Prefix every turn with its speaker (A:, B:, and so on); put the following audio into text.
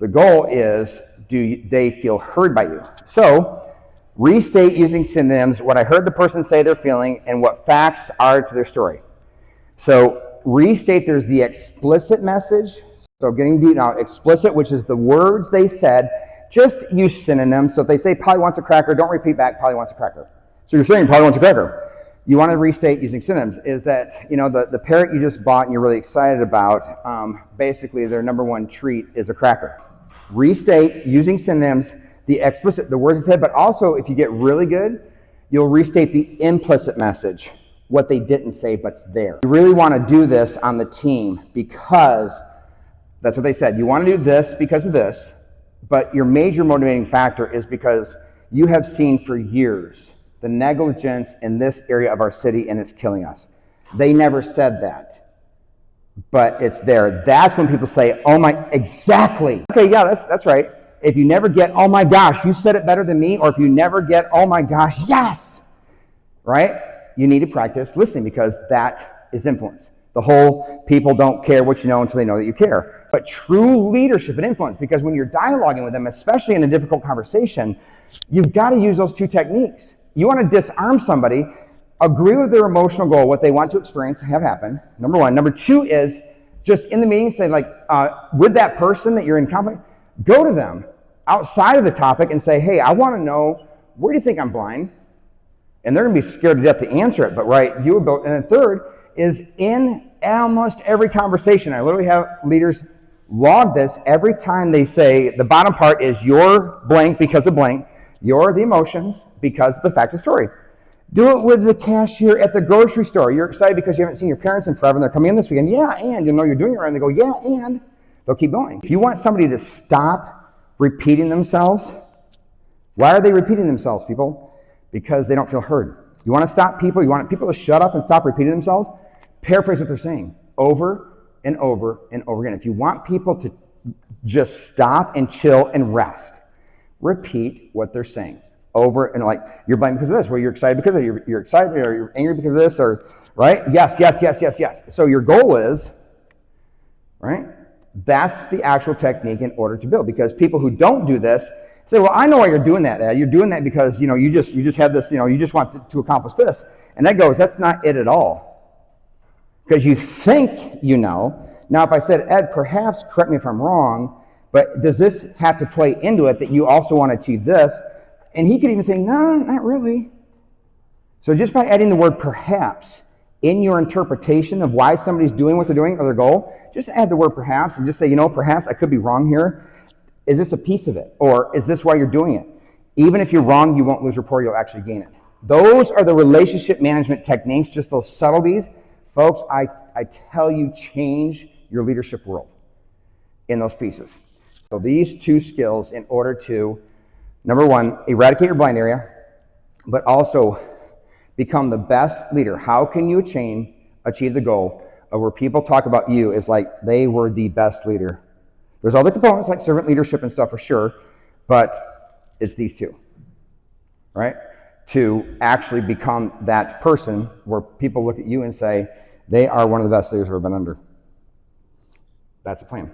A: The goal is, do they feel heard by you? So restate using synonyms what I heard the person say they're feeling and what facts are to their story. So restate, there's the explicit message. So getting deep now, explicit, which is the words they said, just use synonyms. So if they say Polly wants a cracker, don't repeat back Polly wants a cracker. So you're saying Polly wants a cracker. You want to restate using synonyms is that, the parrot you just bought and you're really excited about, basically their number one treat is a cracker. Restate using synonyms, the explicit, the words they said, but also if you get really good, you'll restate the implicit message, what they didn't say but's there. You really want to do this on the team because that's what they said. You want to do this because of this, but your major motivating factor is because you have seen for years the negligence in this area of our city and it's killing us. They never said that, but it's there. That's when people say, oh my, exactly. Okay, yeah, that's right. If you never get, oh my gosh, you said it better than me, or if you never get, oh my gosh, yes, right? You need to practice listening because that is influence. The whole people don't care what you know until they know that you care. But true leadership and influence, because when you're dialoguing with them, especially in a difficult conversation, you've got to use those two techniques. You want to disarm somebody, agree with their emotional goal, what they want to experience, have happen, number one. Number two is just in the meeting, say with that person that you're in conflict, go to them outside of the topic and say, hey, I want to know, where do you think I'm blind? And they're going to be scared to death to answer it, but right, you would go. And then third is in almost every conversation, I literally have leaders log this every time they say, the bottom part is your blank because of blank, you're the emotions because of the facts of the story. Do it with the cashier at the grocery store. You're excited because you haven't seen your parents in forever and they're coming in this weekend. Yeah, and you'll know you're doing it right. And they go, yeah, and they'll keep going. If you want somebody to stop repeating themselves, why are they repeating themselves, people? Because they don't feel heard. You want to stop people? You want people to shut up and stop repeating themselves? Paraphrase what they're saying over and over and over again. If you want people to just stop and chill and rest, repeat what they're saying over and you're blamed because of this, or you're excited because of it, you're excited, or you're angry because of this, or right? Yes, yes, yes, yes, yes. So your goal is, right? That's the actual technique in order to build. Because people who don't do this say, well, I know why you're doing that, Ed. You're doing that because you just have this, you just want to accomplish this. And that goes, that's not it at all. Because you think you know. Now if I said, Ed, perhaps, correct me if I'm wrong, but does this have to play into it that you also want to achieve this? And he could even say, no, not really. So just by adding the word perhaps in your interpretation of why somebody's doing what they're doing or their goal, just add the word perhaps and just say, perhaps I could be wrong here. Is this a piece of it? Or is this why you're doing it? Even if you're wrong, you won't lose rapport, you'll actually gain it. Those are the relationship management techniques, just those subtleties. Folks, I tell you, change your leadership world in those pieces. So these two skills in order to, number one, eradicate your blind area, but also become the best leader. How can you achieve the goal of where people talk about you as like they were the best leader? There's other components like servant leadership and stuff for sure, but it's these two, right? To actually become that person where people look at you and say, they are one of the best leaders I've ever been under. That's the plan.